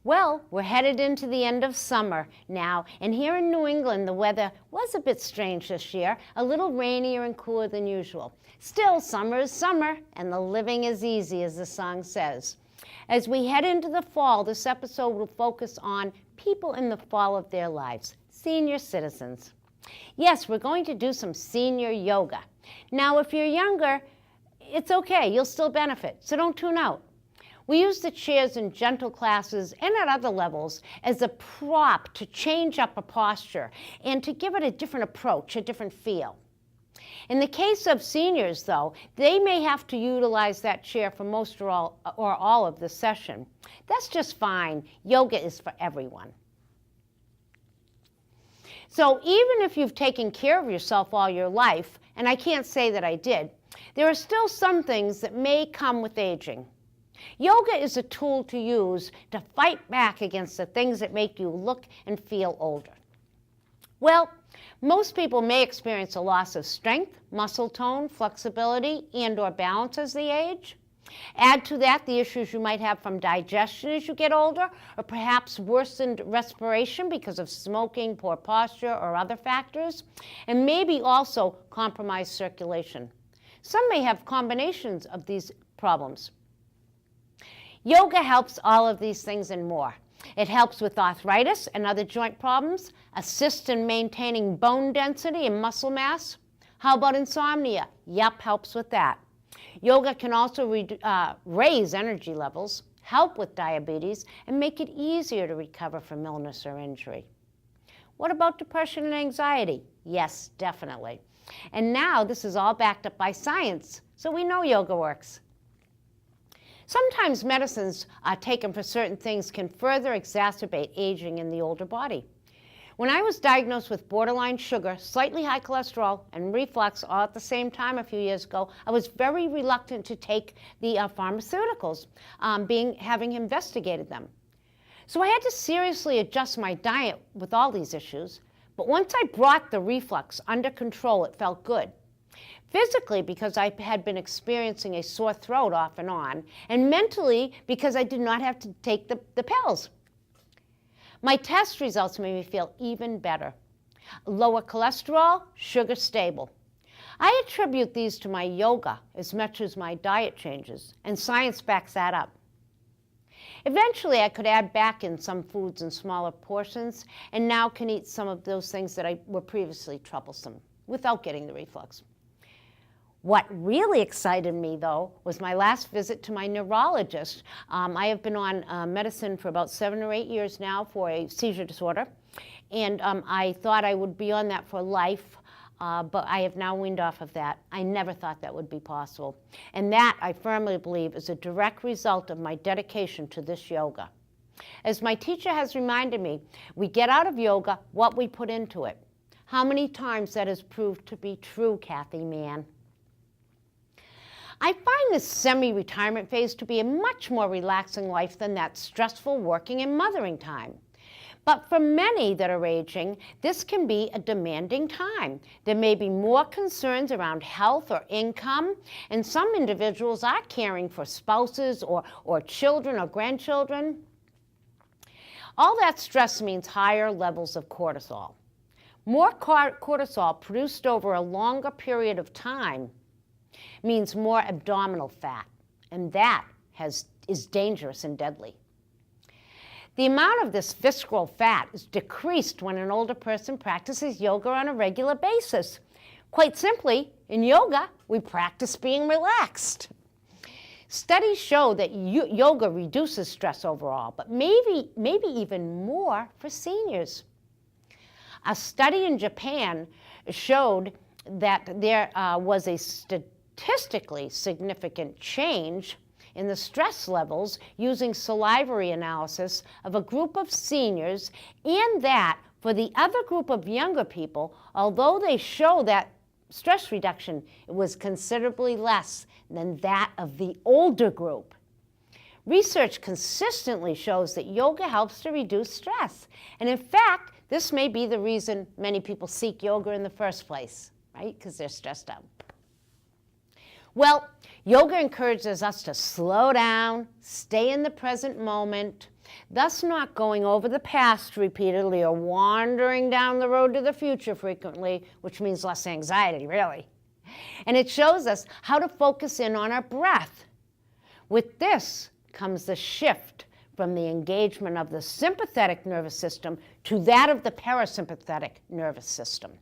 Well, we're headed into the end of summer now, and here in New England, the weather was a bit strange this year, a little rainier and cooler than usual. Still, summer is summer, and the living is easy, as the song says. As we head into the fall, this episode will focus on people in the fall of their lives, senior citizens. Yes, we're going to do some senior yoga. Now, if you're younger, it's okay, you'll still benefit, so don't tune out. We use the chairs in gentle classes and at other levels as a prop to change up a posture and to give it a different approach, a different feel. In the case of seniors, though, they may have to utilize that chair for most or all of the session. That's just fine. Yoga is for everyone. So even if you've taken care of yourself all your life, and I can't say that I did, there are still some things that may come with aging. Yoga is a tool to use to fight back against the things that make you look and feel older. Well, most people may experience a loss of strength, muscle tone, flexibility, and/or balance as they age. Add to that the issues you might have from digestion as you get older, or perhaps worsened respiration because of smoking, poor posture, or other factors, and maybe also compromised circulation. Some may have combinations of these problems. Yoga helps all of these things and more. It helps with arthritis and other joint problems, assists in maintaining bone density and muscle mass. How about insomnia? Yep, helps with that. Yoga can also raise energy levels, help with diabetes, and make it easier to recover from illness or injury. What about depression and anxiety? Yes, definitely. And now this is all backed up by science, so we know yoga works. Sometimes medicines taken for certain things can further exacerbate aging in the older body. When I was diagnosed with borderline sugar, slightly high cholesterol, and reflux all at the same time a few years ago, I was very reluctant to take the pharmaceuticals, having investigated them. So I had to seriously adjust my diet with all these issues, but once I brought the reflux under control, it felt good. Physically, because I had been experiencing a sore throat off and on, and mentally, because I did not have to take the pills. My test results made me feel even better. Lower cholesterol, sugar stable. I attribute these to my yoga as much as my diet changes, and science backs that up. Eventually, I could add back in some foods in smaller portions, and now can eat some of those things that were previously troublesome without getting the reflux. What really excited me, though, was my last visit to my neurologist. I have been on medicine for about 7 or 8 years now for a seizure disorder, and I thought I would be on that for life, but I have now weaned off of that. I never thought that would be possible. And that, I firmly believe, is a direct result of my dedication to this yoga. As my teacher has reminded me, we get out of yoga what we put into it. How many times that has proved to be true, Kathy Mann? I find this semi-retirement phase to be a much more relaxing life than that stressful working and mothering time. But for many that are aging, this can be a demanding time. There may be more concerns around health or income, and some individuals are caring for spouses or children or grandchildren. All that stress means higher levels of cortisol. More cortisol produced over a longer period of time means more abdominal fat, and that is dangerous and deadly. The amount of this visceral fat is decreased when an older person practices yoga on a regular basis. Quite simply, in yoga, we practice being relaxed. Studies show that yoga reduces stress overall, but maybe even more for seniors. A study in Japan showed that there was a statistically significant change in the stress levels using salivary analysis of a group of seniors, and that for the other group of younger people, although they show that stress reduction, it was considerably less than that of the older group. Research consistently shows that yoga helps to reduce stress, and in fact, this may be the reason many people seek yoga in the first place, right? Because they're stressed out. Well, yoga encourages us to slow down, stay in the present moment, thus not going over the past repeatedly or wandering down the road to the future frequently, which means less anxiety, really. And it shows us how to focus in on our breath. With this comes the shift from the engagement of the sympathetic nervous system to that of the parasympathetic nervous system.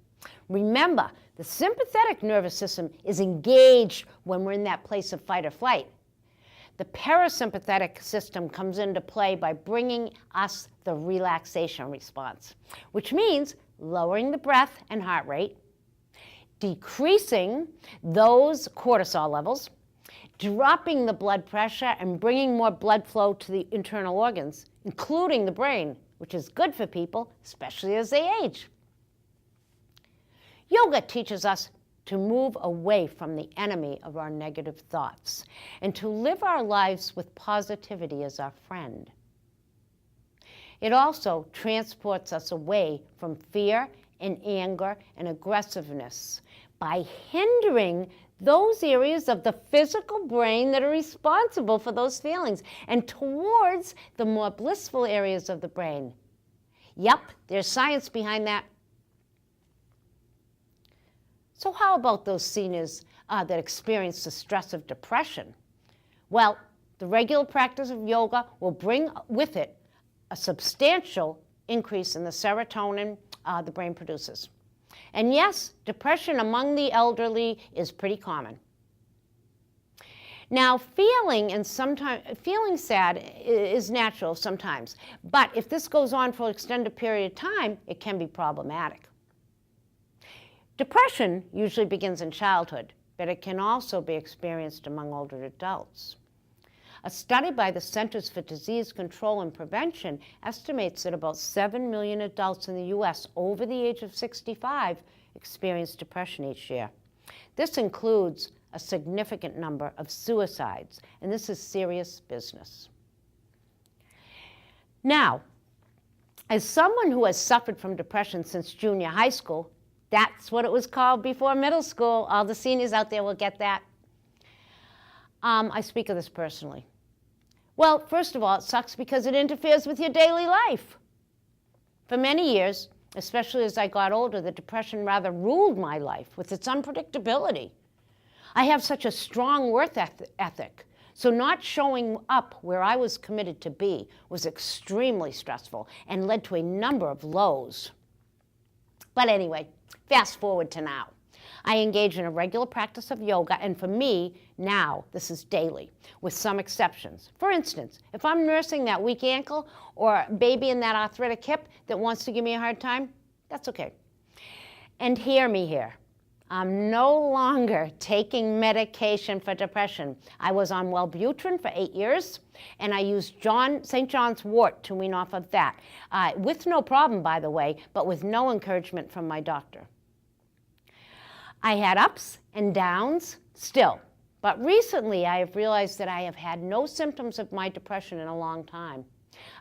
Remember, the sympathetic nervous system is engaged when we're in that place of fight or flight. The parasympathetic system comes into play by bringing us the relaxation response, which means lowering the breath and heart rate, decreasing those cortisol levels, dropping the blood pressure and bringing more blood flow to the internal organs, including the brain, which is good for people, especially as they age. Yoga teaches us to move away from the enemy of our negative thoughts and to live our lives with positivity as our friend. It also transports us away from fear and anger and aggressiveness by hindering those areas of the physical brain that are responsible for those feelings and towards the more blissful areas of the brain. Yep, there's science behind that. So how about those seniors that experience the stress of depression? Well, the regular practice of yoga will bring with it a substantial increase in the serotonin the brain produces. And yes, depression among the elderly is pretty common. Now, feeling sad is natural sometimes, but if this goes on for an extended period of time, it can be problematic. Depression usually begins in childhood, but it can also be experienced among older adults. A study by the Centers for Disease Control and Prevention estimates that about 7 million adults in the U.S. over the age of 65 experience depression each year. This includes a significant number of suicides, and this is serious business. Now, as someone who has suffered from depression since junior high school, that's what it was called before middle school. All the seniors out there will get that. I speak of this personally. Well, first of all, it sucks because it interferes with your daily life. For many years, especially as I got older, the depression rather ruled my life with its unpredictability. I have such a strong work ethic, so not showing up where I was committed to be was extremely stressful and led to a number of lows. But anyway, fast forward to now. I engage in a regular practice of yoga, and for me, now, this is daily, with some exceptions. For instance, if I'm nursing that weak ankle or baby in that arthritic hip that wants to give me a hard time, that's okay. And hear me here. I'm no longer taking medication for depression. I was on Wellbutrin for 8 years, and I used St. John's wort to wean off of that, with no problem, by the way, but with no encouragement from my doctor. I had ups and downs still, but recently I have realized that I have had no symptoms of my depression in a long time.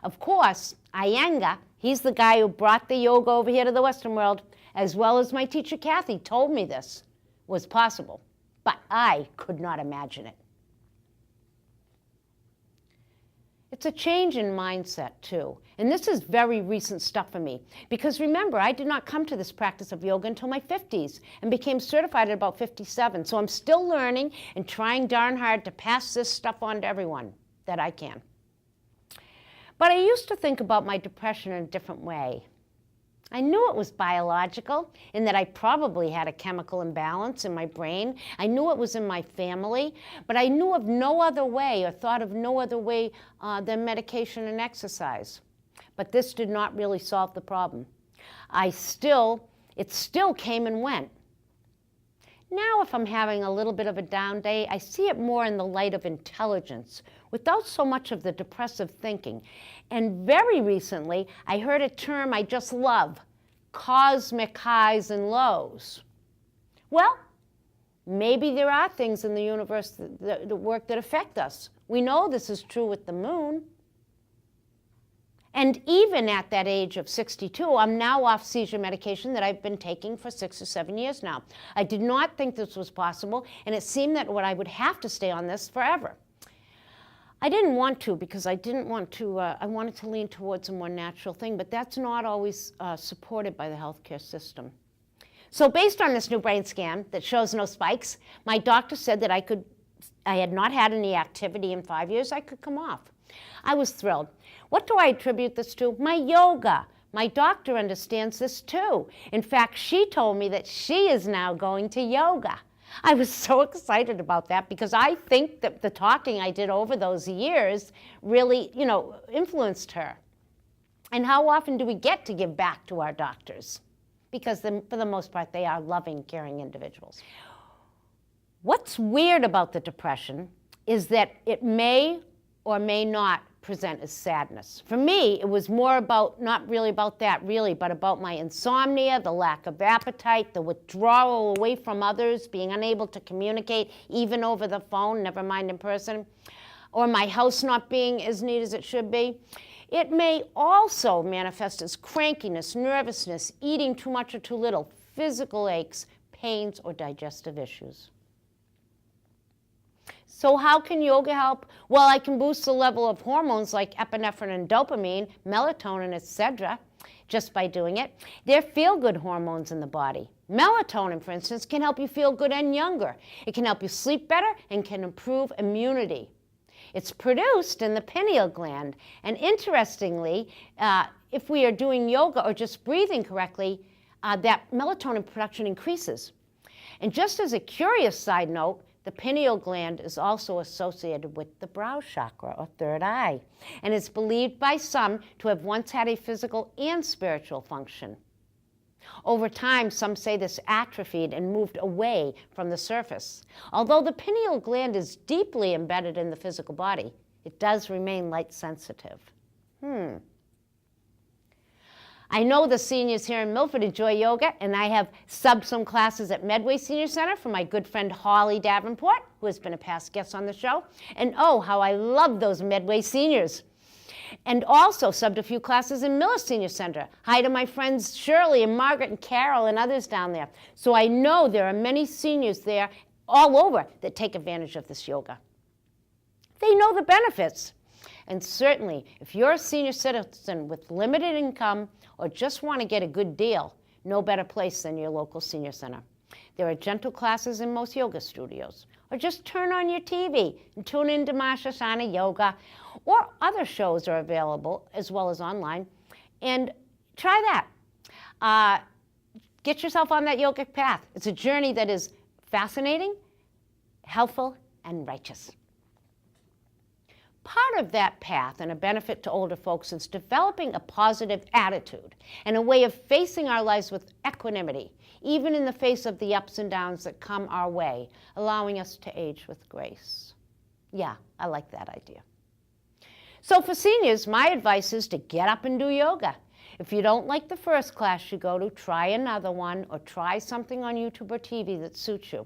Of course, Iyengar, he's the guy who brought the yoga over here to the Western world, as well as my teacher Kathy, told me this was possible, but I could not imagine it. It's a change in mindset, too. And this is very recent stuff for me. Because remember, I did not come to this practice of yoga until my 50s and became certified at about 57. So I'm still learning and trying darn hard to pass this stuff on to everyone that I can. But I used to think about my depression in a different way. I knew it was biological in that I probably had a chemical imbalance in my brain. I knew it was in my family, but I knew of no other way or thought of no other way than medication and exercise. But this did not really solve the problem. It still came and went. Now if I'm having a little bit of a down day, I see it more in the light of intelligence, without so much of the depressive thinking. And very recently, I heard a term I just love, cosmic highs and lows. Well, maybe there are things in the universe that work that affect us. We know this is true with the moon. And even at that age of 62, I'm now off seizure medication that I've been taking for 6 or 7 years now. I did not think this was possible, and it seemed that I would have to stay on this forever. I didn't want to because I didn't want to, I wanted to lean towards a more natural thing, but that's not always supported by the healthcare system. So based on this new brain scan that shows no spikes, my doctor said that I had not had any activity in 5 years, I could come off. I was thrilled. What do I attribute this to? My yoga. My doctor understands this too. In fact, she told me that she is now going to yoga. I was so excited about that because I think that the talking I did over those years really, influenced her. And how often do we get to give back to our doctors? Because for the most part, they are loving, caring individuals. What's weird about the depression is that it may or may not present as sadness. For me, it was more about, not really about that really, but about my insomnia, the lack of appetite, the withdrawal away from others, being unable to communicate even over the phone, never mind in person, or my house not being as neat as it should be. It may also manifest as crankiness, nervousness, eating too much or too little, physical aches, pains, or digestive issues. So how can yoga help? Well, I can boost the level of hormones like epinephrine and dopamine, melatonin, etc., just by doing it. They're feel-good hormones in the body. Melatonin, for instance, can help you feel good and younger. It can help you sleep better and can improve immunity. It's produced in the pineal gland. And interestingly, if we are doing yoga or just breathing correctly, that melatonin production increases. And just as a curious side note, the pineal gland is also associated with the brow chakra, or third eye, and is believed by some to have once had a physical and spiritual function. Over time, some say this atrophied and moved away from the surface. Although the pineal gland is deeply embedded in the physical body, it does remain light sensitive. I know the seniors here in Milford enjoy yoga, and I have subbed some classes at Medway Senior Center for my good friend Holly Davenport, who has been a past guest on the show. And oh, how I love those Medway seniors. And also subbed a few classes in Millis Senior Center. Hi to my friends Shirley and Margaret and Carol and others down there. So I know there are many seniors there all over that take advantage of this yoga. They know the benefits. And certainly, if you're a senior citizen with limited income or just want to get a good deal, no better place than your local senior center. There are gentle classes in most yoga studios. Or just turn on your TV and tune into Marshashana Yoga, or other shows are available as well as online. And try that. Get yourself on that yogic path. It's a journey that is fascinating, helpful, and righteous. Part of that path and a benefit to older folks is developing a positive attitude and a way of facing our lives with equanimity, even in the face of the ups and downs that come our way, allowing us to age with grace. Yeah, I like that idea. So for seniors, my advice is to get up and do yoga. If you don't like the first class you go to, try another one or try something on YouTube or TV that suits you.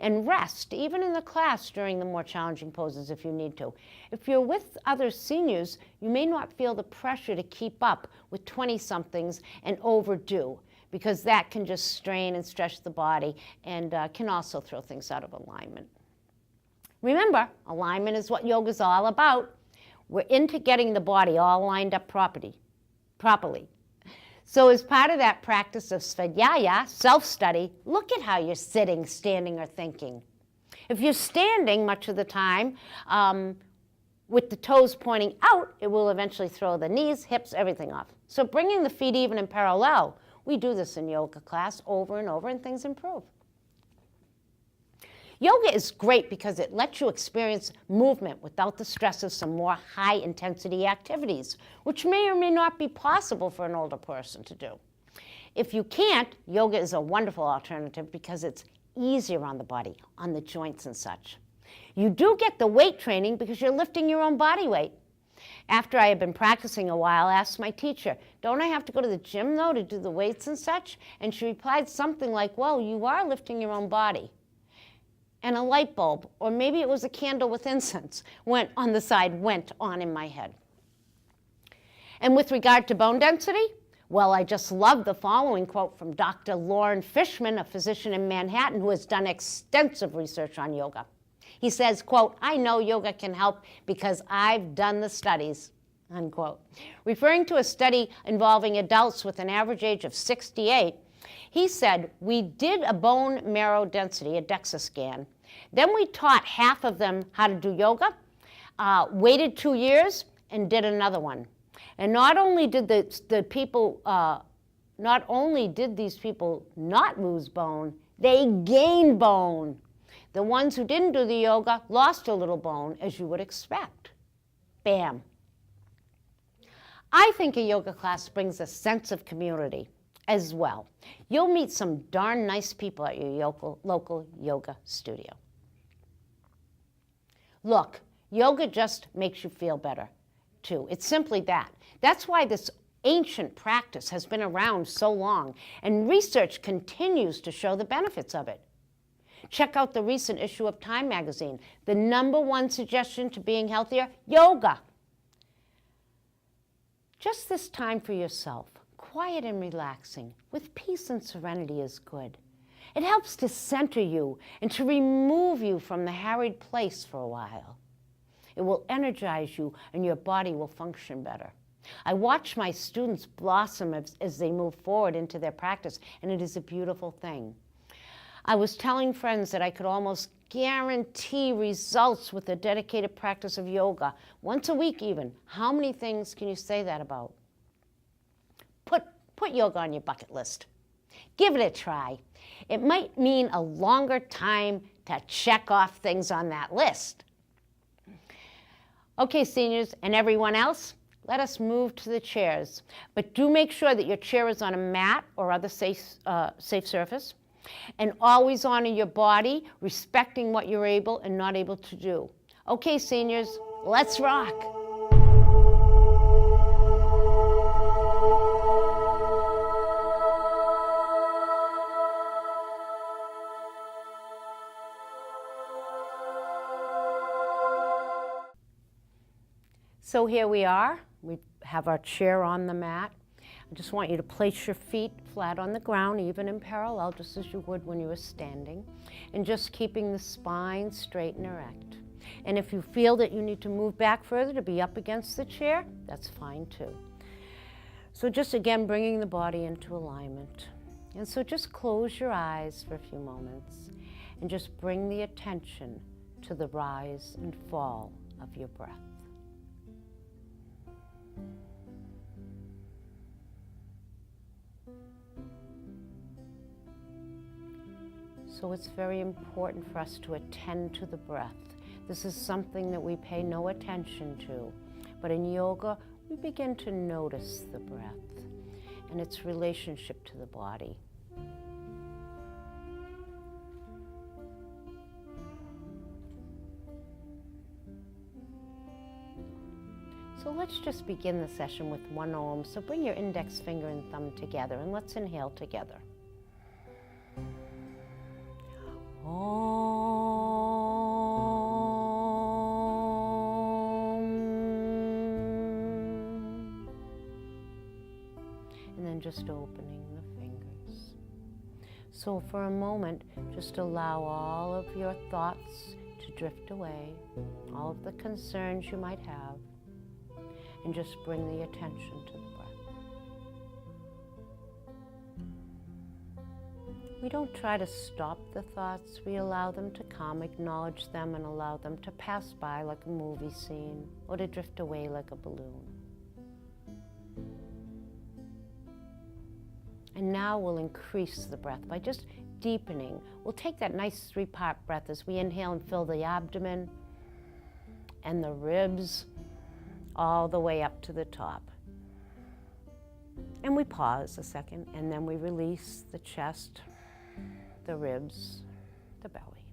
And rest, even in the class, during the more challenging poses if you need to. If you're with other seniors, you may not feel the pressure to keep up with 20-somethings and overdo, because that can just strain and stretch the body and can also throw things out of alignment. Remember, alignment is what yoga is all about. We're into getting the body all lined up properly. So as part of that practice of svadhyaya, self-study, look at how you're sitting, standing, or thinking. If you're standing much of the time with the toes pointing out, it will eventually throw the knees, hips, everything off. So bringing the feet even and parallel, we do this in yoga class over and over, and things improve. Yoga is great because it lets you experience movement without the stress of some more high-intensity activities, which may or may not be possible for an older person to do. If you can't, yoga is a wonderful alternative because it's easier on the body, on the joints and such. You do get the weight training because you're lifting your own body weight. After I had been practicing a while, I asked my teacher, don't I have to go to the gym, though, to do the weights and such? And she replied something like, well, you are lifting your own body. And a light bulb, or maybe it was a candle with incense, went on in my head. And with regard to bone density, well, I just love the following quote from Dr. Lauren Fishman, a physician in Manhattan who has done extensive research on yoga. He says, quote, "I know yoga can help because I've done the studies," unquote. Referring to a study involving adults with an average age of 68, he said, "We did a bone marrow density, a DEXA scan. Then we taught half of them how to do yoga, waited 2 years, and did another one. And not only did these people not lose bone, they gained bone. The ones who didn't do the yoga lost a little bone, as you would expect." Bam. I think a yoga class brings a sense of community as well. You'll meet some darn nice people at your local yoga studio. Look, yoga just makes you feel better, too. It's simply that. That's why this ancient practice has been around so long, and research continues to show the benefits of it. Check out the recent issue of Time magazine. The #1 suggestion to being healthier, yoga. Just this time for yourself, quiet and relaxing, with peace and serenity is good. It helps to center you and to remove you from the harried place for a while. It will energize you and your body will function better. I watch my students blossom as they move forward into their practice, and it is a beautiful thing. I was telling friends that I could almost guarantee results with a dedicated practice of yoga, once a week even. How many things can you say that about? Put yoga on your bucket list. Give it a try. It might mean a longer time to check off things on that list. Okay, seniors and everyone else, let us move to the chairs. But do make sure that your chair is on a mat or other safe surface. And always honor your body, respecting what you're able and not able to do. Okay, seniors, let's rock. So here we are. We have our chair on the mat. I just want you to place your feet flat on the ground, even in parallel, just as you would when you were standing, and just keeping the spine straight and erect. And if you feel that you need to move back further to be up against the chair, that's fine too. So just again, bringing the body into alignment. And so just close your eyes for a few moments and just bring the attention to the rise and fall of your breath. So it's very important for us to attend to the breath. This is something that we pay no attention to. But in yoga, we begin to notice the breath and its relationship to the body. So let's just begin the session with one Om. So bring your index finger and thumb together and let's inhale together. And then just opening the fingers. So for a moment, just allow all of your thoughts to drift away, all of the concerns you might have, and just bring the attention to the breath. We don't try to stop the thoughts. We allow them to come, acknowledge them, and allow them to pass by like a movie scene or to drift away like a balloon. And now we'll increase the breath by just deepening. We'll take that nice 3-part breath as we inhale and fill the abdomen and the ribs all the way up to the top. And we pause a second, and then we release the chest, the ribs, the belly.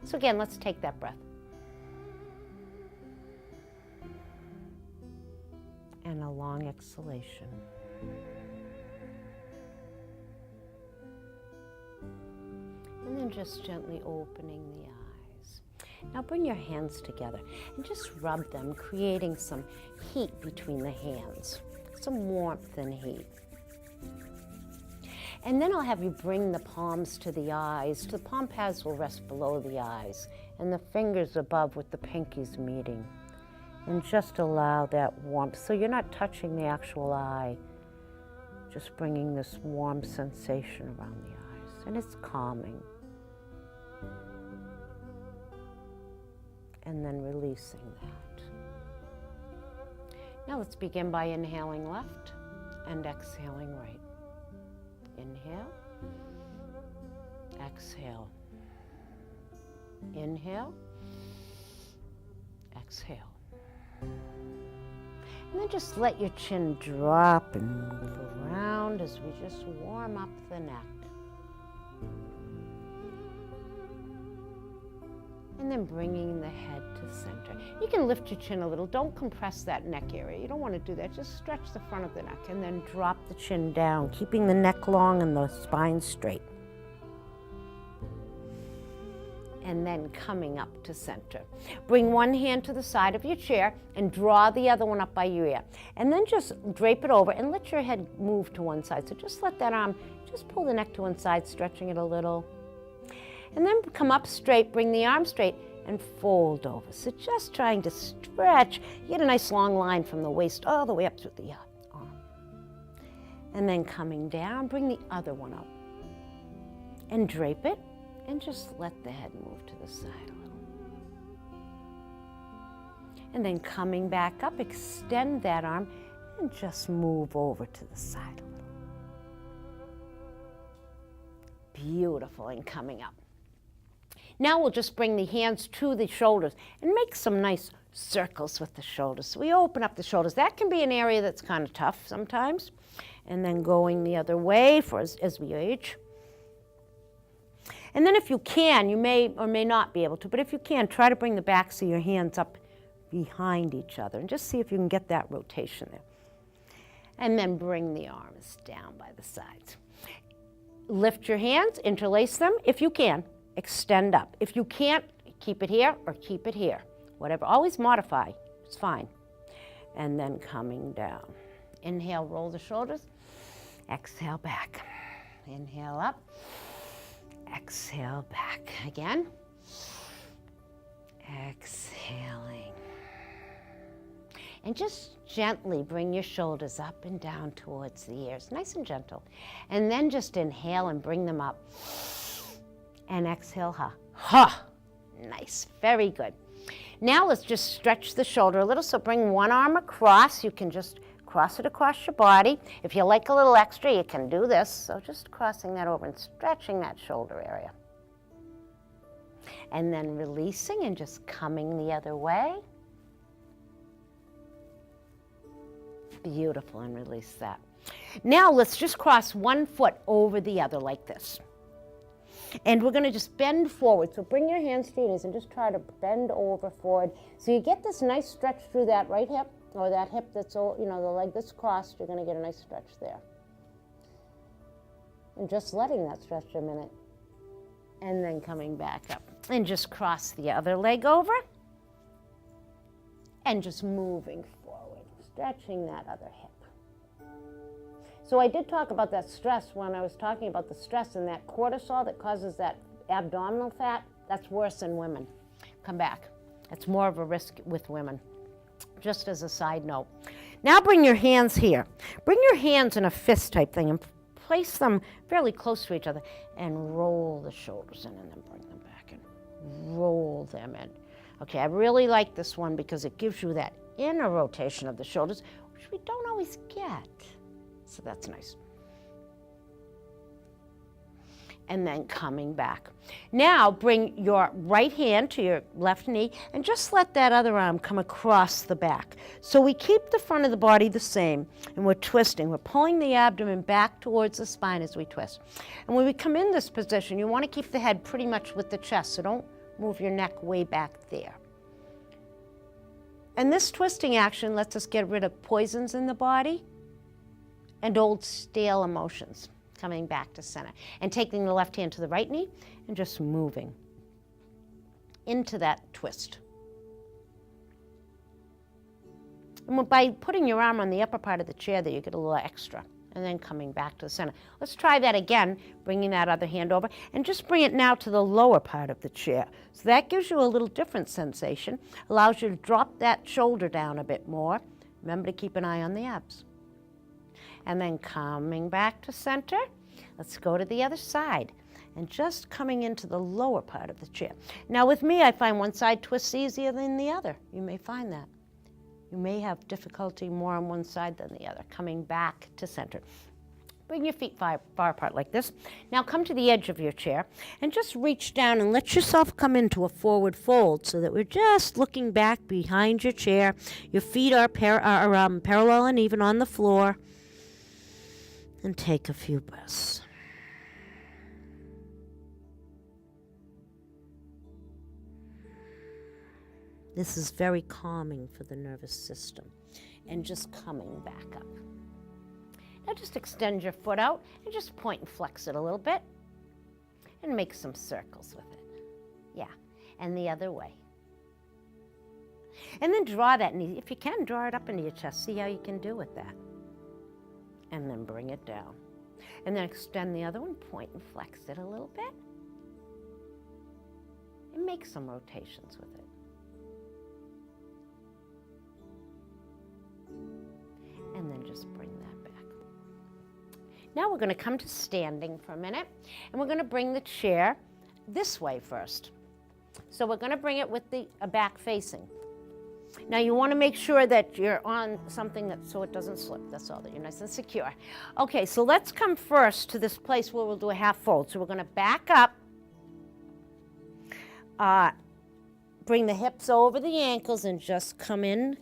So again, let's take that breath. And a long exhalation. And then just gently opening the eyes. Now bring your hands together and just rub them, creating some heat between the hands, some warmth and heat. And then I'll have you bring the palms to the eyes. The palm pads will rest below the eyes and the fingers above with the pinkies meeting. And just allow that warmth. So you're not touching the actual eye, just bringing this warm sensation around the eyes. And it's calming. And then releasing that. Now let's begin by inhaling left and exhaling right. Inhale, exhale. Inhale, exhale. And then just let your chin drop and move around as we just warm up the neck. And then bringing the head to center. You can lift your chin a little. Don't compress that neck area. You don't want to do that. Just stretch the front of the neck and then drop the chin down, keeping the neck long and the spine straight. And then coming up to center. Bring one hand to the side of your chair and draw the other one up by your ear. And then just drape it over and let your head move to one side. So just let that arm, just pull the neck to one side, stretching it a little. And then come up straight, bring the arm straight, and fold over. So just trying to stretch. You get a nice long line from the waist all the way up to the arm. And then coming down, bring the other one up. And drape it, and just let the head move to the side a little. And then coming back up, extend that arm, and just move over to the side a little. Beautiful, and coming up. Now we'll just bring the hands to the shoulders and make some nice circles with the shoulders. So we open up the shoulders. That can be an area that's kind of tough sometimes. And then going the other way for as we age. And then if you can, you may or may not be able to, but if you can, try to bring the backs of your hands up behind each other and just see if you can get that rotation there. And then bring the arms down by the sides. Lift your hands, interlace them if you can. Extend up. If you can't, keep it here or keep it here. Whatever, always modify, it's fine. And then coming down. Inhale, roll the shoulders. Exhale, back. Inhale up. Exhale, back. Again. Exhaling. And just gently bring your shoulders up and down towards the ears, nice and gentle. And then just inhale and bring them up. And exhale, ha. Ha! Nice, very good. Now let's just stretch the shoulder a little. So bring one arm across. You can just cross it across your body. If you like a little extra, you can do this. So just crossing that over and stretching that shoulder area. And then releasing and just coming the other way. Beautiful, and release that. Now let's just cross one foot over the other like this. And we're going to just bend forward. So bring your hands to your knees and just try to bend over forward. So you get this nice stretch through that right hip, or that hip that's, the leg that's crossed. You're going to get a nice stretch there. And just letting that stretch a minute. And then coming back up. And just cross the other leg over. And just moving forward, stretching that other hip. So I did talk about that stress when I was talking about the stress and that cortisol that causes that abdominal fat. That's worse in women. Come back. That's more of a risk with women, just as a side note. Now bring your hands here. Bring your hands in a fist type thing and place them fairly close to each other and roll the shoulders in and then bring them back and roll them in. Okay, I really like this one because it gives you that inner rotation of the shoulders, which we don't always get. So that's nice. And then coming back. Now bring your right hand to your left knee and just let that other arm come across the back. So we keep the front of the body the same and we're twisting. We're pulling the abdomen back towards the spine as we twist. And when we come in this position, you want to keep the head pretty much with the chest, so don't move your neck way back there. And this twisting action lets us get rid of poisons in the body and old stale emotions, coming back to center. And taking the left hand to the right knee and just moving into that twist. And by putting your arm on the upper part of the chair there, you get a little extra. and then coming back to the center. Let's try that again, bringing that other hand over, and just bring it now to the lower part of the chair. So that gives you a little different sensation, allows you to drop that shoulder down a bit more. Remember to keep an eye on the abs. And then coming back to center, let's go to the other side, and just coming into the lower part of the chair. Now with me, I find one side twists easier than the other. You may find that. You may have difficulty more on one side than the other, coming back to center. Bring your feet far apart like this. Now come to the edge of your chair and just reach down and let yourself come into a forward fold so that we're just looking back behind your chair. Your feet are parallel and even on the floor. And take a few breaths. This is very calming for the nervous system. And just coming back up. Now just extend your foot out and just point and flex it a little bit. And make some circles with it. Yeah, and the other way. And then draw that knee. If you can, draw it up into your chest. See how you can do with that. And then bring it down. And then extend the other one, point and flex it a little bit. And make some rotations with it. And then just bring that back. Now we're going to come to standing for a minute, and we're going to bring the chair this way first. So we're going to bring it with the back facing. Now you want to make sure that you're on something so it doesn't slip. That's all, that you're nice and secure. Okay, so let's come first to this place where we'll do a half fold. So we're going to back up, bring the hips over the ankles, and just come in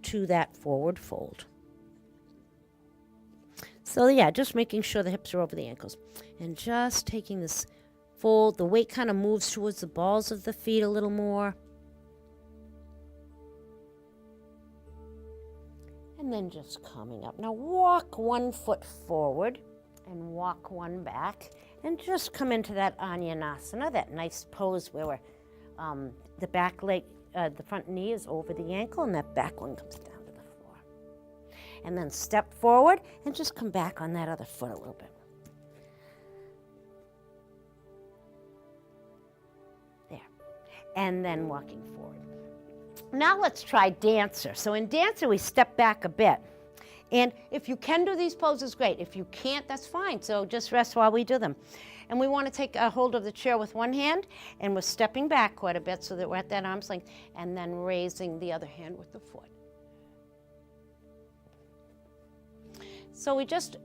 to that forward fold. So yeah, just making sure the hips are over the ankles. And just taking this fold, the weight kind of moves towards the balls of the feet a little more. And then just coming up. Now walk one foot forward and walk one back. And just come into that Anjanasana, that nice pose where we're, the back leg, the front knee is over the ankle, and that back one comes down. And then step forward and just come back on that other foot a little bit. There. And then walking forward. Now let's try dancer. So in dancer, we step back a bit. And if you can do these poses, great. If you can't, that's fine. So just rest while we do them. And we want to take a hold of the chair with one hand, and we're stepping back quite a bit so that we're at that arm's length, and then raising the other hand with the foot. So we're just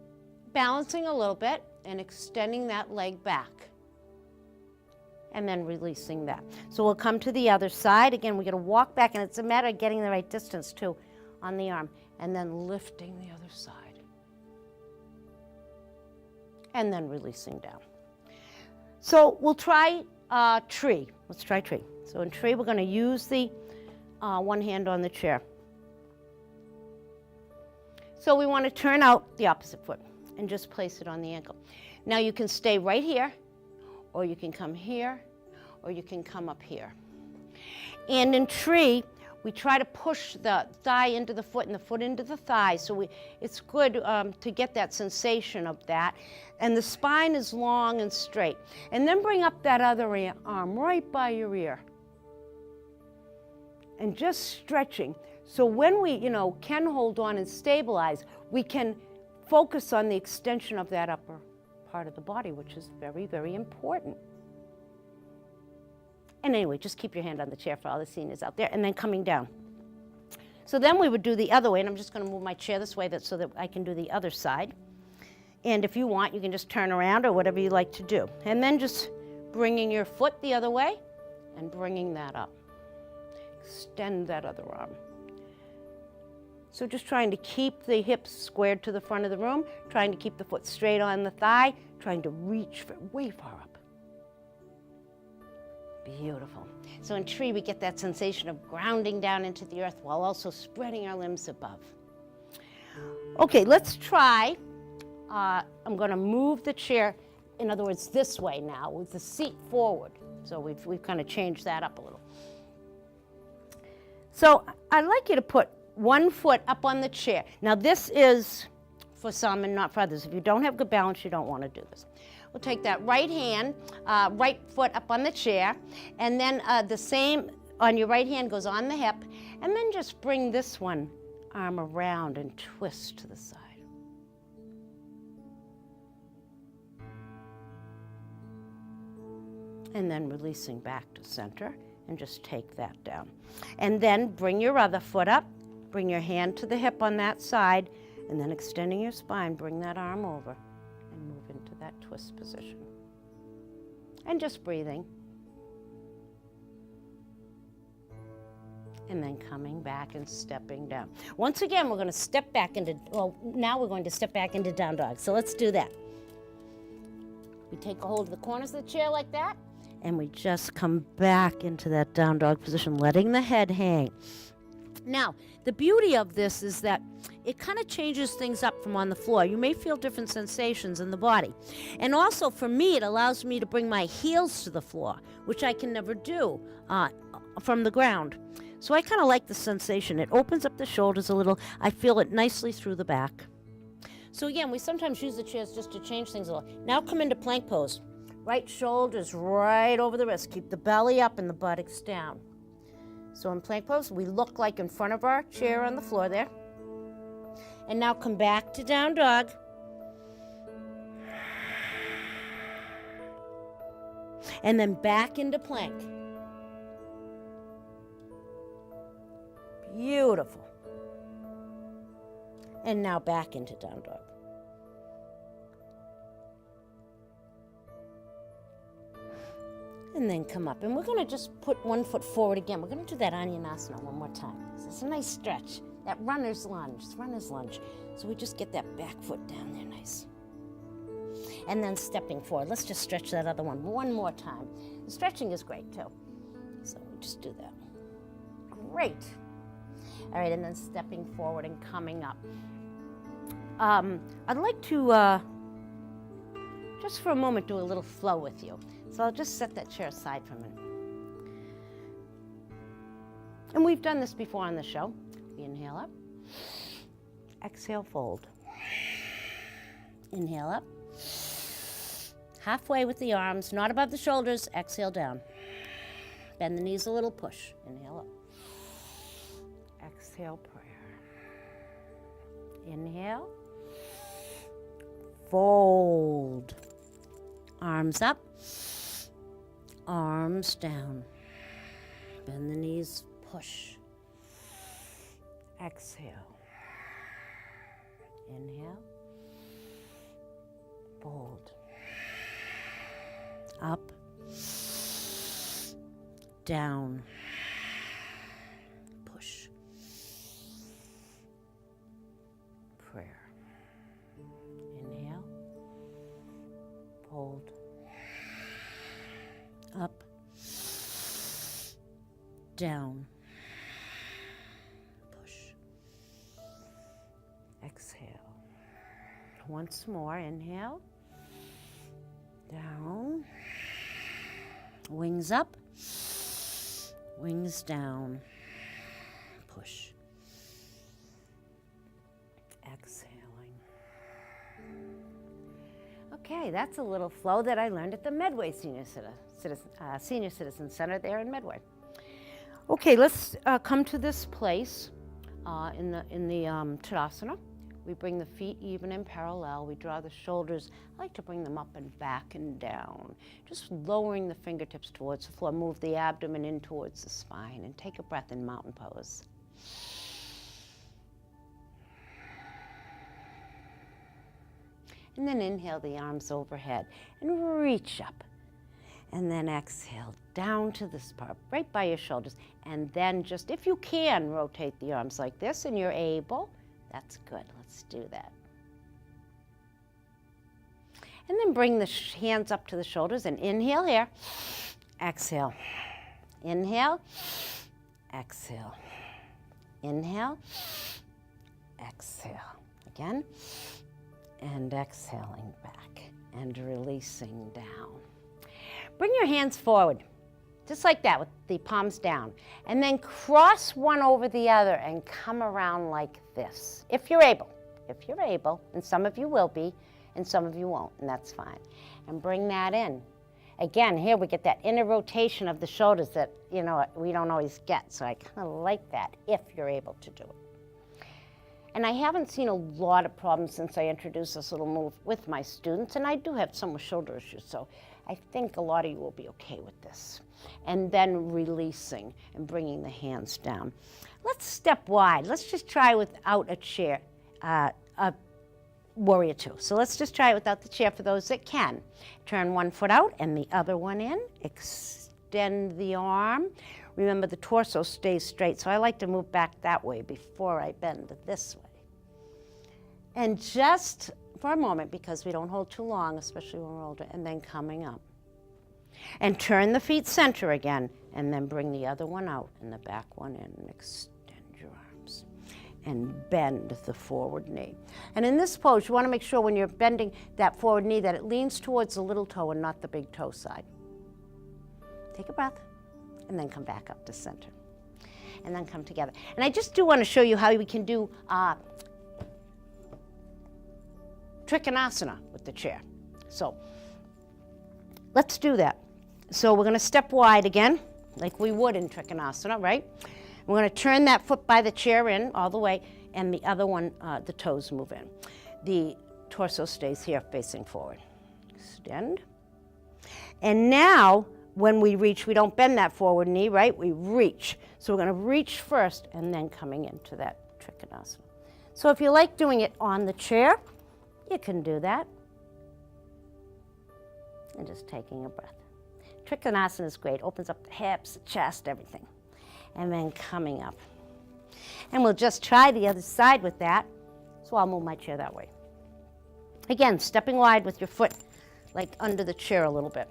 balancing a little bit and extending that leg back. And then releasing that. So we'll come to the other side. Again, we're going to walk back, and it's a matter of getting the right distance, too, on the arm. And then lifting the other side. And then releasing down. So we'll try tree. Let's try tree. So in tree, we're going to use the one hand on the chair. So we want to turn out the opposite foot and just place it on the ankle. Now you can stay right here, or you can come here, or you can come up here. And in tree, we try to push the thigh into the foot and the foot into the thigh. So it's good to get that sensation of that. And the spine is long and straight. And then bring up that other arm right by your ear. And just stretching. So when we, can hold on and stabilize, we can focus on the extension of that upper part of the body, which is very, very important. And anyway, just keep your hand on the chair for all the seniors out there, and then coming down. So then we would do the other way, and I'm just going to move my chair this way so that I can do the other side. And if you want, you can just turn around or whatever you like to do. And then just bringing your foot the other way and bringing that up. Extend that other arm. So just trying to keep the hips squared to the front of the room, trying to keep the foot straight on the thigh, trying to reach way far up. Beautiful. So in tree, we get that sensation of grounding down into the earth while also spreading our limbs above. Okay, let's try. I'm going to move the chair, in other words, this way now, with the seat forward. So we've kind of changed that up a little. So I'd like you to put one foot up on the chair. Now this is for some and not for others. If you don't have good balance, you don't want to do this. We'll take that right hand, right foot up on the chair, and then the same on your right hand goes on the hip, and then just bring this one arm around and twist to the side. And then releasing back to center, and just take that down. And then bring your other foot up, bring your hand to the hip on that side, and then extending your spine, bring that arm over and move into that twist position. And just breathing. And then coming back and stepping down. Once again, we're going to step back into, well, now we're going to step back into down dog. So let's do that. We take a hold of the corners of the chair like that, and we just come back into that down dog position, letting the head hang. Now, the beauty of this is that it kind of changes things up from on the floor. You may feel different sensations in the body. And also, for me, it allows me to bring my heels to the floor, which I can never do from the ground. So I kind of like the sensation. It opens up the shoulders a little. I feel it nicely through the back. So again, we sometimes use the chairs just to change things a little. Now come into plank pose. Right shoulders right over the wrist. Keep the belly up and the buttocks down. So in plank pose, we look like in front of our chair on the floor there. And now come back to down dog. And then back into plank. Beautiful. And now back into down dog. And then come up. And we're going to just put one foot forward again. We're going to do that Anjanasana one more time. It's a nice stretch. That runner's lunge. So we just get that back foot down there nice. And then stepping forward. Let's just stretch that other one more time. The stretching is great too. So we just do that. Great. All right, and then stepping forward and coming up. I'd like to, just for a moment, do a little flow with you. So I'll just set that chair aside for a minute. And we've done this before on the show. We inhale up. Exhale, fold. Inhale up. Halfway with the arms, not above the shoulders. Exhale down. Bend the knees a little, push. Inhale up. Exhale, prayer. Inhale. Fold. Arms up. Arms down. Bend the knees, push. Exhale. Inhale. Fold. Up. Down. Push. Prayer. Inhale. Fold. Up. Down. Push. Exhale. Once more, inhale. Down. Wings up. Wings down. Push. Exhaling. Okay, that's a little flow that I learned at the Medway Senior Citizen Center there in Medway. Okay, let's come to this place in the Tadasana. We bring the feet even and parallel. We draw the shoulders. I like to bring them up and back and down. Just lowering the fingertips towards the floor. Move the abdomen in towards the spine and take a breath in mountain pose. And then inhale the arms overhead and reach up. And then exhale down to this part, right by your shoulders. And then just, if you can, rotate the arms like this and you're able. That's good. Let's do that. And then bring the hands up to the shoulders and inhale here. Exhale. Inhale. Exhale. Inhale. Exhale. Again. And exhaling back and releasing down. Bring your hands forward, just like that, with the palms down. And then cross one over the other and come around like this, if you're able. if you're able, and some of you will be, and some of you won't, and that's fine. And bring that in. Again, here we get that inner rotation of the shoulders that, you know, we don't always get, so I kind of like that if you're able to do it. And I haven't seen a lot of problems since I introduced this little move with my students, and I do have some with shoulder issues, so I think a lot of you will be okay with this. And then releasing and bringing the hands down. Let's step wide. Let's just try without a chair, a warrior two. So let's just try it without the chair for those that can. Turn one foot out and the other one in. Extend the arm. Remember, the torso stays straight, so I like to move back that way before I bend this way. And just for a moment, because we don't hold too long, especially when we're older, and then coming up. And turn the feet center again, and then bring the other one out and the back one in, and extend your arms. And bend the forward knee. And in this pose, you want to make sure when you're bending that forward knee that it leans towards the little toe and not the big toe side. Take a breath. And then come back up to center. And then come together. And I just do want to show you how we can do Trikonasana with the chair. So let's do that. So we're going to step wide again, like we would in Trikonasana, right? We're going to turn that foot by the chair in all the way, and the other one, the toes move in. The torso stays here facing forward. Extend. And now, when we reach, we don't bend that forward knee, right? We reach. So we're going to reach first and then coming into that Trikonasana. So if you like doing it on the chair, you can do that. And just taking a breath. Trikonasana is great. Opens up the hips, the chest, everything. And then coming up. And we'll just try the other side with that. So I'll move my chair that way. Again, stepping wide with your foot like under the chair a little bit.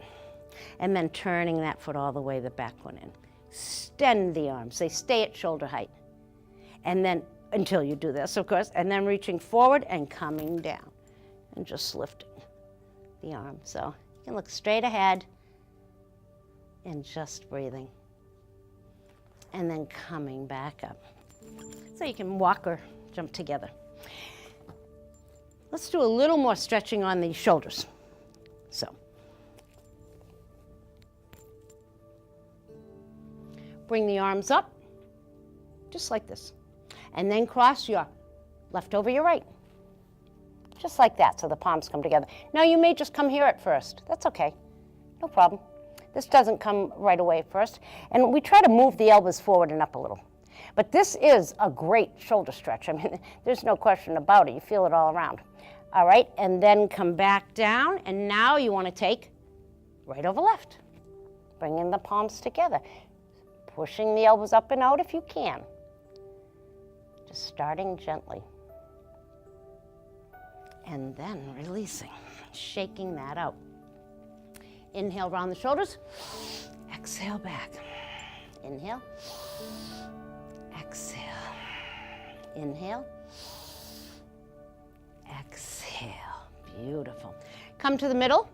And then turning that foot all the way, the back one in. Extend the arms. They stay at shoulder height. And then, until you do this, of course, and then reaching forward and coming down. And just lifting the arm. So you can look straight ahead and just breathing. And then coming back up. So you can walk or jump together. Let's do a little more stretching on the shoulders. So. Bring the arms up, just like this. And then cross your left over your right. Just like that, so the palms come together. Now you may just come here at first. That's okay, no problem. This doesn't come right away first. And we try to move the elbows forward and up a little. But this is a great shoulder stretch. I mean, there's no question about it. You feel it all around. All right, and then come back down. And now you want to take right over left. Bringing the palms together. Pushing the elbows up and out if you can. Just starting gently. And then releasing, shaking that out. Inhale, round the shoulders. Exhale back. Inhale. Exhale. Inhale. Exhale. Beautiful. Come to the middle.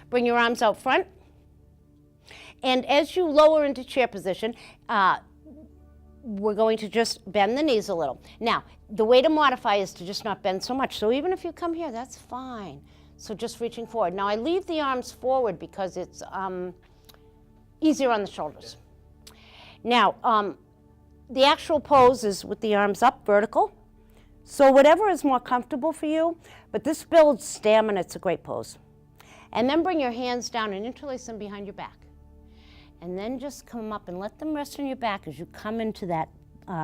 Bring your arms out front. And as you lower into chair position, we're going to just bend the knees a little. Now, the way to modify is to just not bend so much. So even if you come here, that's fine. So just reaching forward. Now, I leave the arms forward because it's easier on the shoulders. Now, the actual pose is with the arms up, vertical. So whatever is more comfortable for you, but this builds stamina. It's a great pose. And then bring your hands down and interlace them behind your back. And then just come up and let them rest on your back as you come into that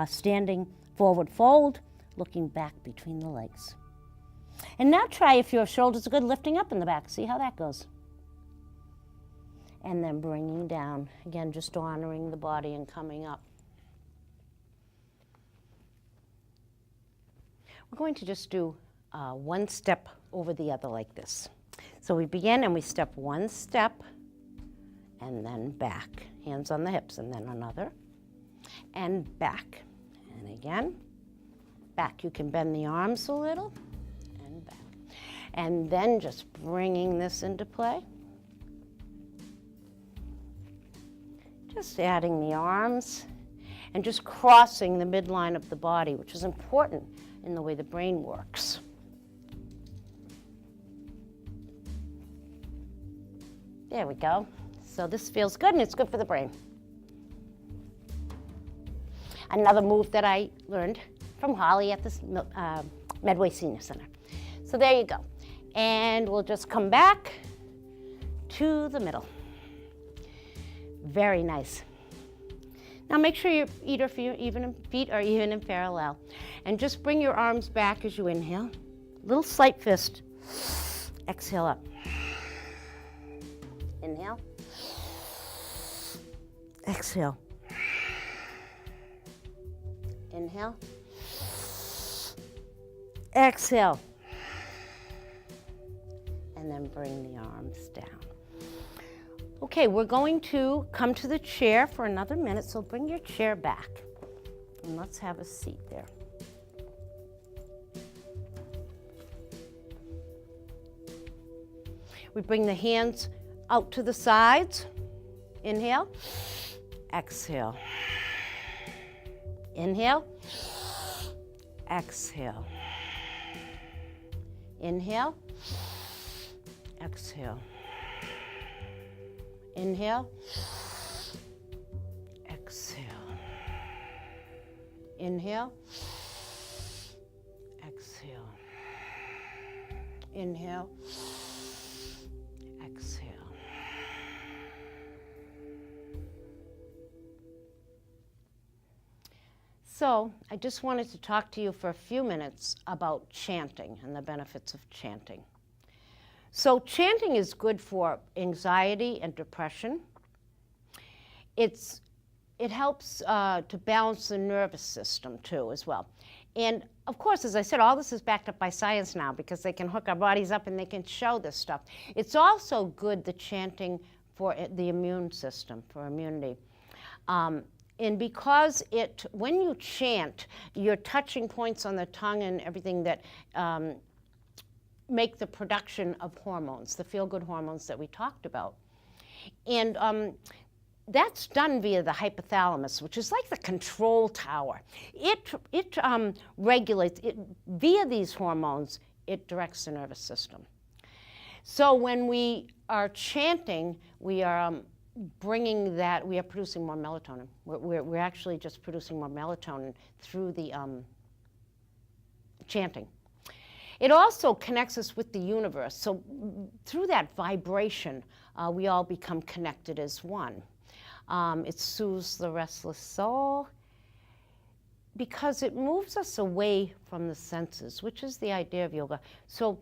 standing forward fold, looking back between the legs. And now try, if your shoulders are good, lifting up in the back. See how that goes. And then bringing down. Again, just honoring the body and coming up. We're going to just do one step over the other like this. So we begin and we step one step, and then back. Hands on the hips, and then another. And back. And again, back. You can bend the arms a little, and back. And then just bringing this into play. Just adding the arms, and just crossing the midline of the body, which is important in the way the brain works. There we go. So this feels good, and it's good for the brain. Another move that I learned from Holly at this Medway Senior Center. So there you go. And we'll just come back to the middle. Very nice. Now make sure your feet are even in parallel. And just bring your arms back as you inhale. Little slight fist. Exhale up. Inhale. Exhale. Inhale. Exhale. And then bring the arms down. Okay, we're going to come to the chair for another minute, so bring your chair back. And let's have a seat there. We bring the hands out to the sides. Inhale. Exhale. Inhale. Exhale. Inhale. Exhale. Inhale. Exhale. Inhale. Exhale. Inhale. Exhale. So, I just wanted to talk to you for a few minutes about chanting and the benefits of chanting. So chanting is good for anxiety and depression. It helps to balance the nervous system too as well. And of course, as I said, all this is backed up by science now because they can hook our bodies up and they can show this stuff. It's also good, the chanting, for the immune system, for immunity. And because when you chant, you're touching points on the tongue and everything that make the production of hormones, the feel-good hormones that we talked about. And that's done via the hypothalamus, which is like the control tower. It regulates, via these hormones, it directs the nervous system. So when we are chanting, we are bringing that, we are producing more melatonin. We're actually just producing more melatonin through the chanting. It also connects us with the universe. So through that vibration, we all become connected as one. It soothes the restless soul because it moves us away from the senses, which is the idea of yoga. So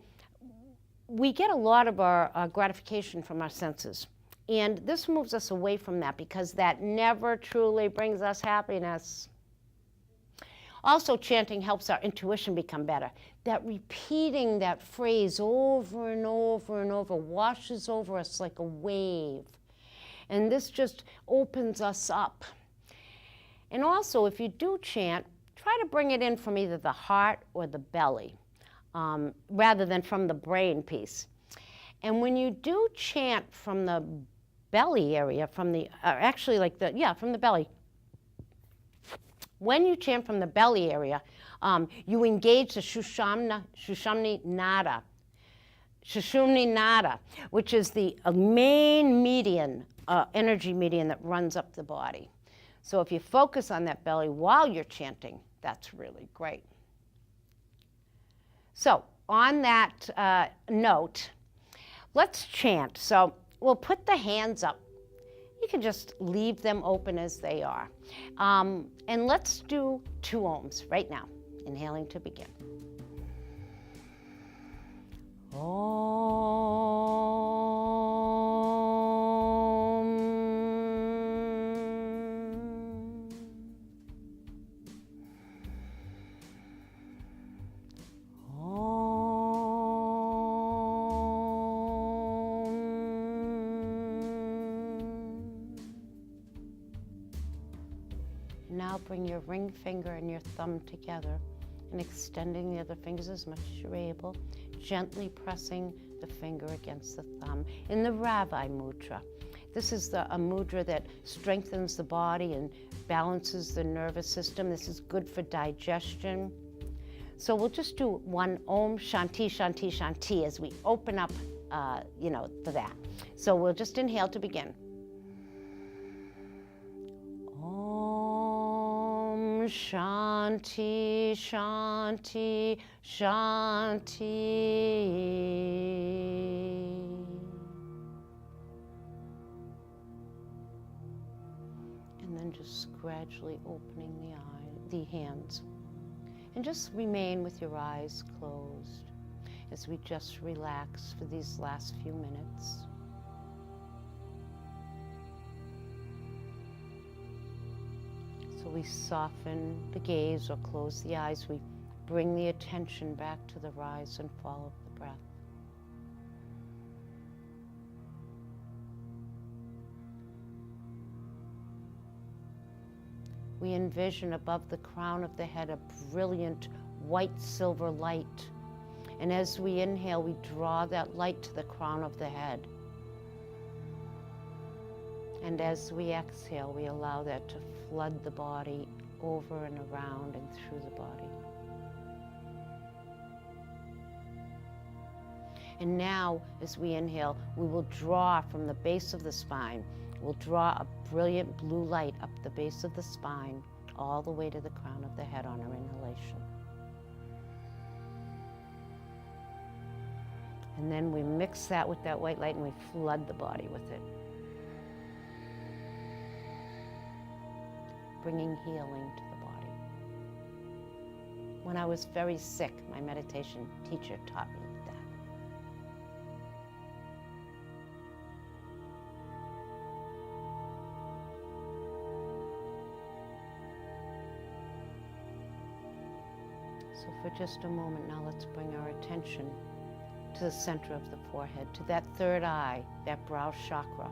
we get a lot of our gratification from our senses. And this moves us away from that because that never truly brings us happiness. Also, chanting helps our intuition become better. That repeating that phrase over and over and over washes over us like a wave. And this just opens us up. And also, if you do chant, try to bring it in from either the heart or the belly, rather than from the brain piece. And when you do chant from the belly area, from the belly, when you chant from the belly area, you engage the Sushumni Nada, which is the main median, energy median that runs up the body. So if you focus on that belly while you're chanting, that's really great. So on that note, let's chant. So we'll put the hands up. You can just leave them open as they are. And let's do 2 ohms right now. Inhaling to begin. Now bring your ring finger and your thumb together and extending the other fingers as much as you're able, gently pressing the finger against the thumb in the Ravi Mudra. This is a mudra that strengthens the body and balances the nervous system. This is good for digestion. So we'll just do 1 Om Shanti Shanti Shanti as we open up for that. So we'll just inhale to begin. Om Shanti, Shanti, Shanti. And then just gradually opening the hands. And just remain with your eyes closed as we just relax for these last few minutes. So we soften the gaze or close the eyes. We bring the attention back to the rise and fall of the breath. We envision above the crown of the head a brilliant white silver light. And as we inhale, we draw that light to the crown of the head. And as we exhale, we allow that to flood the body over and around and through the body. And now, as we inhale, we will draw from the base of the spine. We'll draw a brilliant blue light up the base of the spine, all the way to the crown of the head on our inhalation. And then we mix that with that white light and we flood the body with it, bringing healing to the body. When I was very sick, my meditation teacher taught me that. So for just a moment now, let's bring our attention to the center of the forehead, to that third eye, that brow chakra.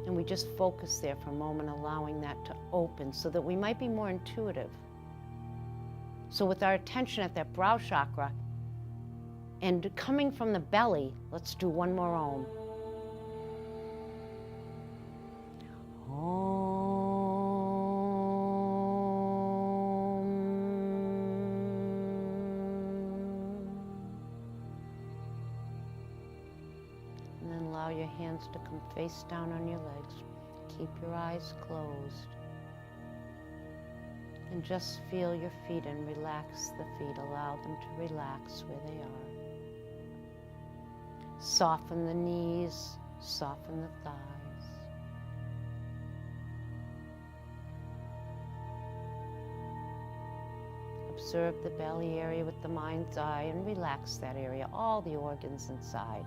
And we just focus there for a moment, allowing that to open so that we might be more intuitive. So with our attention at that brow chakra and coming from the belly, let's do one more Om. Allow your hands to come face down on your legs. Keep your eyes closed. And just feel your feet and relax the feet. Allow them to relax where they are. Soften the knees, soften the thighs. Observe the belly area with the mind's eye and relax that area, all the organs inside.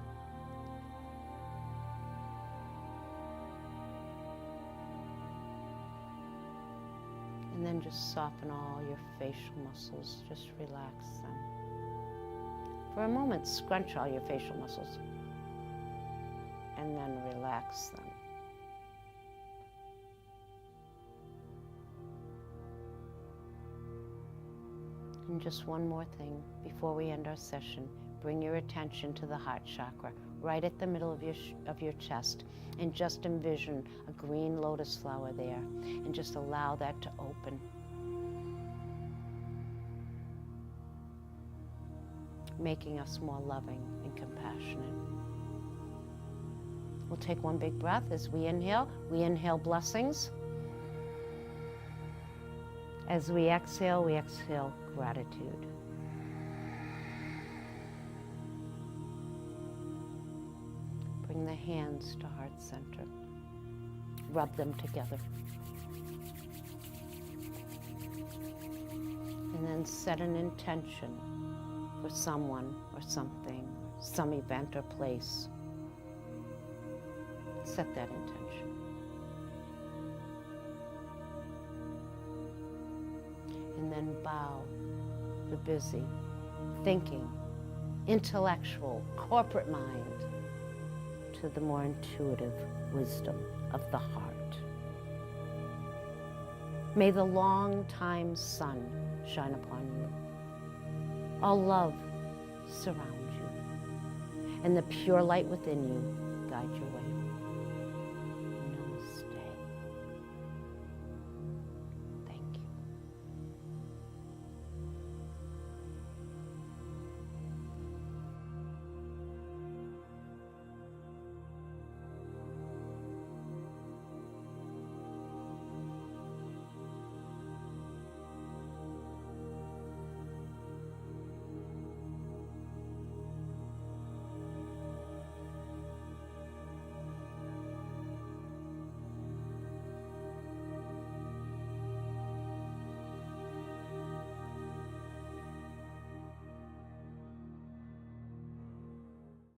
And then just soften all your facial muscles. Just relax them. For a moment, scrunch all your facial muscles. And then relax them. And just one more thing before we end our session. Bring your attention to the heart chakra, right at the middle of your chest, and just envision a green lotus flower there, and just allow that to open. Making us more loving and compassionate. We'll take one big breath as we inhale. We inhale blessings. As we exhale gratitude. Bring the hands to heart center. Rub them together. And then set an intention for someone or something, some event or place. Set that intention. And then bow the busy, thinking, intellectual, corporate mind to the more intuitive wisdom of the heart. May the long-time sun shine upon you. All love surround you, and the pure light within you guide your way.